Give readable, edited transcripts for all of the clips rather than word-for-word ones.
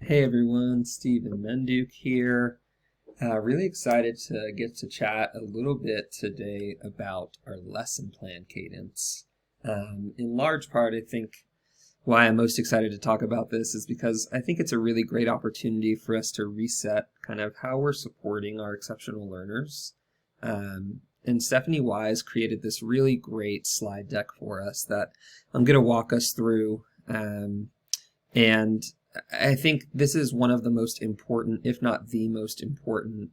Hey everyone, Stephen Menduk here. Really excited to get to chat a little bit today about our lesson plan cadence. In large part, I think why I'm most excited to talk about this is because I think it's a really great opportunity for us to reset kind of how we're supporting our exceptional learners. And Stephanie Wise created this really great slide deck for us that I'm going to walk us through. And I think this is one of the most important, if not the most important,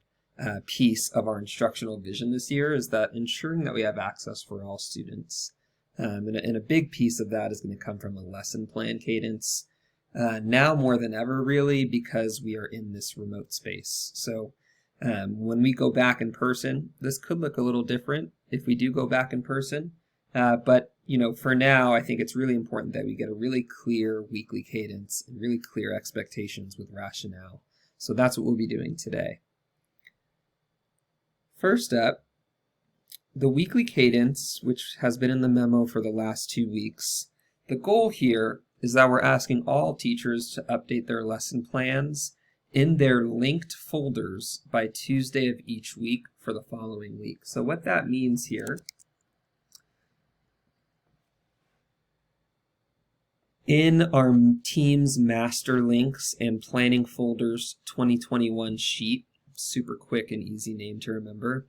piece of our instructional vision this year is that ensuring that we have access for all students. And a big piece of that is going to come from a lesson plan cadence, now more than ever really, because we are in this remote space. So when we go back in person, this could look a little different if we do go back in person. But for now, I think it's really important that we get a really clear weekly cadence and really clear expectations with rationale. So that's what we'll be doing today. First up, the weekly cadence, which has been in the memo for the last 2 weeks. The goal here is that we're asking all teachers to update their lesson plans in their linked folders by Tuesday of each week for the following week. So what that means here, in our Teams master links and planning folders 2021 sheet, super quick and easy name to remember.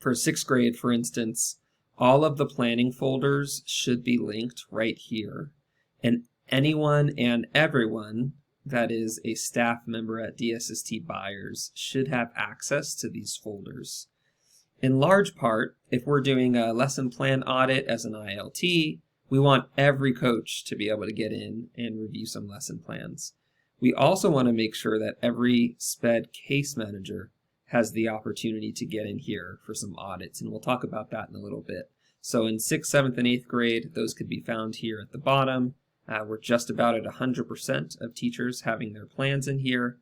For 6th grade, for instance, all of the planning folders should be linked right here. And anyone and everyone that is a staff member at DSST Byers should have access to these folders. In large part, if we're doing a lesson plan audit as an ILT, we want every coach to be able to get in and review some lesson plans. We also want to make sure that every SPED case manager has the opportunity to get in here for some audits, and we'll talk about that in a little bit. So in 6th, 7th, and 8th grade, those could be found here at the bottom. We're just about at 100% of teachers having their plans in here.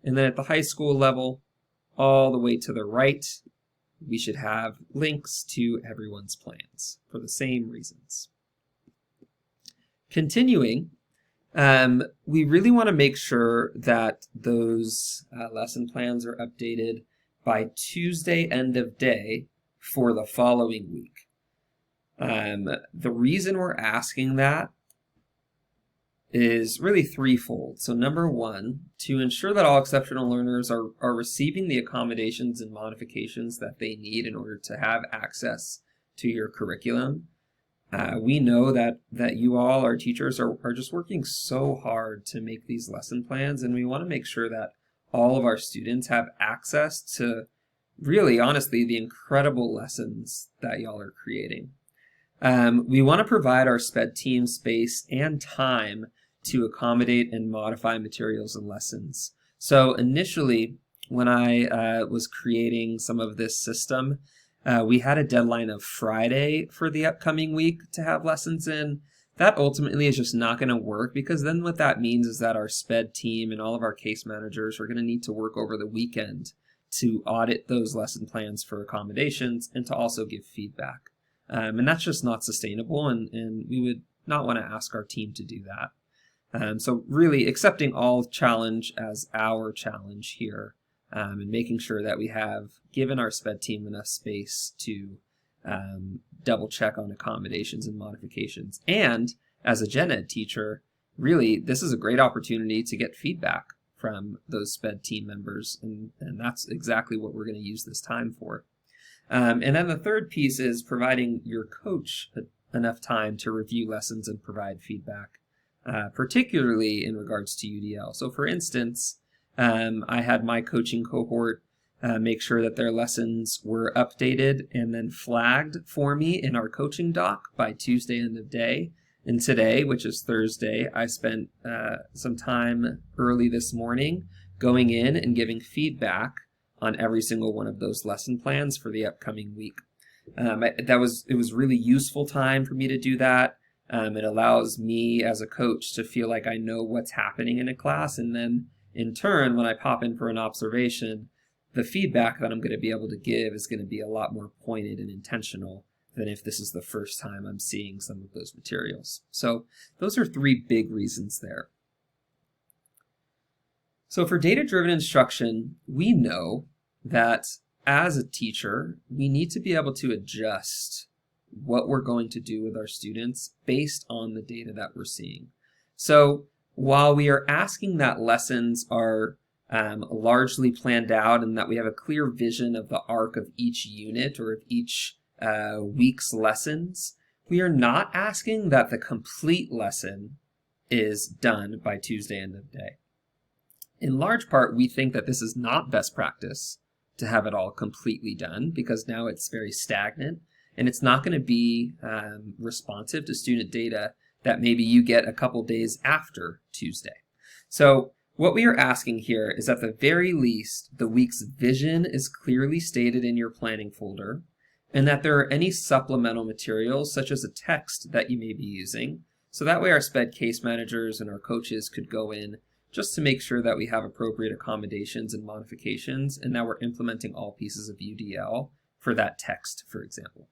And then at the high school level, all the way to the right, we should have links to everyone's plans for the same reasons. Continuing, we really want to make sure that those lesson plans are updated by Tuesday end of day for the following week. The reason we're asking that is really threefold. So number one, to ensure that all exceptional learners are receiving the accommodations and modifications that they need in order to have access to your curriculum. We know that you all, our teachers, are just working so hard to make these lesson plans, and we want to make sure that all of our students have access to really, honestly, the incredible lessons that y'all are creating. We want to provide our SPED team space and time to accommodate and modify materials and lessons. So initially, when I was creating some of this system, we had a deadline of Friday for the upcoming week to have lessons in. That ultimately is just not going to work, because then what that means is that our SPED team and all of our case managers are going to need to work over the weekend to audit those lesson plans for accommodations and to also give feedback. And that's just not sustainable, and we would not want to ask our team to do that. So really accepting all challenge as our challenge here. And making sure that we have given our SPED team enough space to double check on accommodations and modifications. And as a gen ed teacher, really, this is a great opportunity to get feedback from those SPED team members, and that's exactly what we're going to use this time for. And then the third piece is providing your coach enough time to review lessons and provide feedback, particularly in regards to UDL. So for instance, I had my coaching cohort make sure that their lessons were updated and then flagged for me in our coaching doc by Tuesday end of day. And today, which is Thursday, I spent some time early this morning going in and giving feedback on every single one of those lesson plans for the upcoming week. It was really useful time for me to do that. It allows me as a coach to feel like I know what's happening in a class, and then in turn, when I pop in for an observation, the feedback that I'm going to be able to give is going to be a lot more pointed and intentional than if this is the first time I'm seeing some of those materials. So those are three big reasons there. So for data-driven instruction, we know that as a teacher, we need to be able to adjust what we're going to do with our students based on the data that we're seeing. So while we are asking that lessons are largely planned out and that we have a clear vision of the arc of each unit or of each week's lessons, we are not asking that the complete lesson is done by Tuesday end of day. In large part, we think that this is not best practice to have it all completely done, because now it's very stagnant and it's not going to be responsive to student data that maybe you get a couple days after Tuesday. So what we are asking here is at the very least, the week's vision is clearly stated in your planning folder, and that there are any supplemental materials such as a text that you may be using. So that way our SPED case managers and our coaches could go in just to make sure that we have appropriate accommodations and modifications, and now we're implementing all pieces of UDL for that text, for example.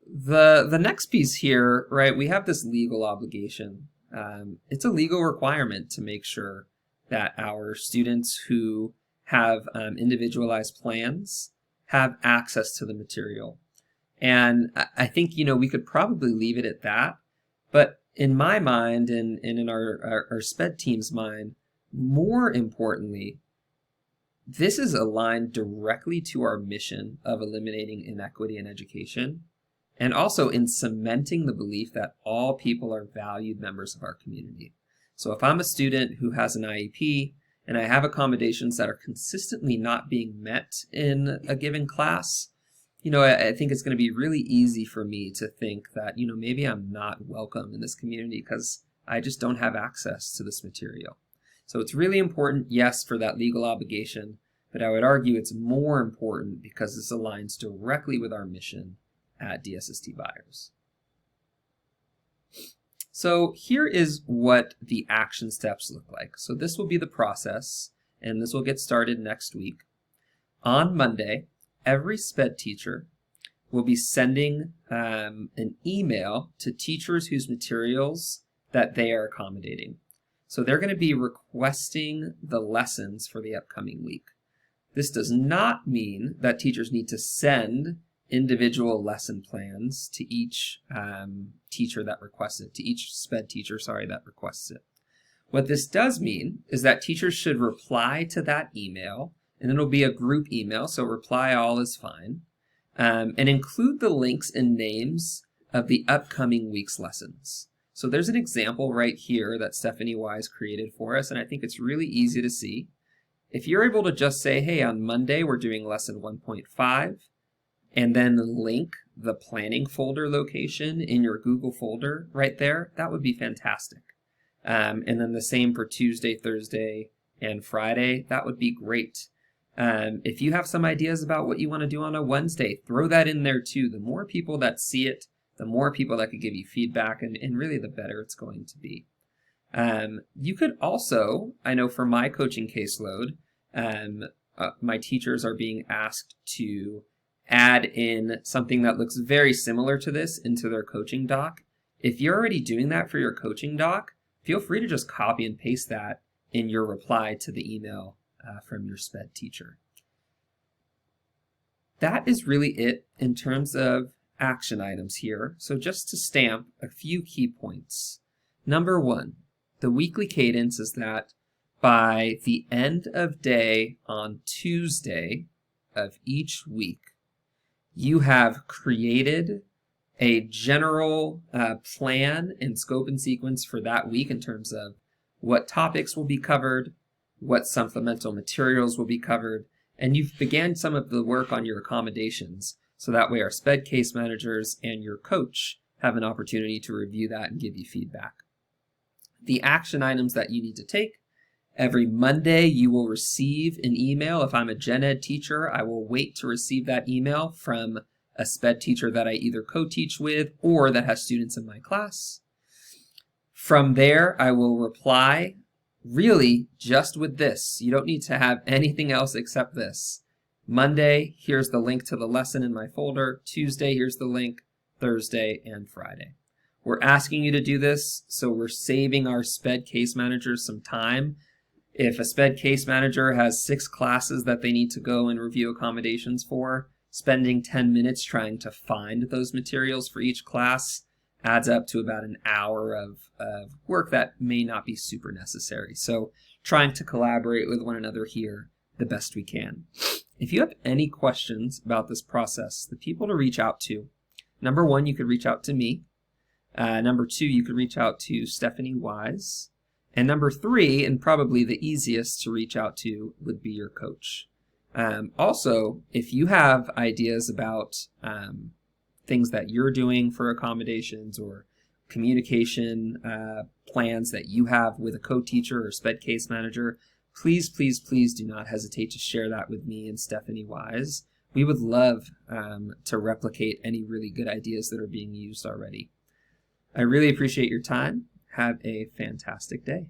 The next piece here, right, we have this legal obligation. It's a legal requirement to make sure that our students who have individualized plans have access to the material. And I think, we could probably leave it at that, but in my mind and in our SPED team's mind, more importantly, this is aligned directly to our mission of eliminating inequity in education, and also in cementing the belief that all people are valued members of our community. So if I'm a student who has an IEP and I have accommodations that are consistently not being met in a given class, I think it's going to be really easy for me to think that, maybe I'm not welcome in this community because I just don't have access to this material. So it's really important, yes, for that legal obligation, but I would argue it's more important because this aligns directly with our mission at DSST Buyers. So here is what the action steps look like. So this will be the process, and this will get started next week. On Monday, every SPED teacher will be sending an email to teachers whose materials that they are accommodating. So they're going to be requesting the lessons for the upcoming week. This does not mean that teachers need to send individual lesson plans to each teacher that requests it, to each SPED teacher, that requests it. What this does mean is that teachers should reply to that email, and it'll be a group email, so reply all is fine, and include the links and names of the upcoming week's lessons. So there's an example right here that Stephanie Wise created for us, and I think it's really easy to see. If you're able to just say, hey, on Monday we're doing lesson 1.5, and then link the planning folder location in your Google folder right there, that would be fantastic. And then the same for Tuesday, Thursday, and Friday, that would be great. If you have some ideas about what you want to do on a Wednesday, throw that in there too. The more people that see it, the more people that could give you feedback, and really the better it's going to be. You could also, I know for my coaching caseload, my teachers are being asked to add in something that looks very similar to this into their coaching doc. If you're already doing that for your coaching doc, feel free to just copy and paste that in your reply to the email from your SPED teacher. That is really it in terms of action items here. So just to stamp a few key points. Number one, the weekly cadence is that by the end of day on Tuesday of each week, you have created a general plan and scope and sequence for that week in terms of what topics will be covered, what supplemental materials will be covered, and you've began some of the work on your accommodations, so that way our SPED case managers and your coach have an opportunity to review that and give you feedback. The action items that you need to take: every Monday you will receive an email. If I'm a gen ed teacher, I will wait to receive that email from a SPED teacher that I either co-teach with or that has students in my class. From there, I will reply really just with this. You don't need to have anything else except this. Monday, here's the link to the lesson in my folder. Tuesday, here's the link. Thursday and Friday. We're asking you to do this, so we're saving our SPED case managers some time. If a SPED case manager has 6 classes that they need to go and review accommodations for, spending 10 minutes trying to find those materials for each class adds up to about an hour of work that may not be super necessary. So trying to collaborate with one another here the best we can. If you have any questions about this process, the people to reach out to, number 1, you could reach out to me. Number 2, you could reach out to Stephanie Wise. And number 3, and probably the easiest to reach out to, would be your coach. Also, if you have ideas about things that you're doing for accommodations or communication plans that you have with a co-teacher or SPED case manager, please, please, please do not hesitate to share that with me and Stephanie Wise. We would love to replicate any really good ideas that are being used already. I really appreciate your time. Have a fantastic day.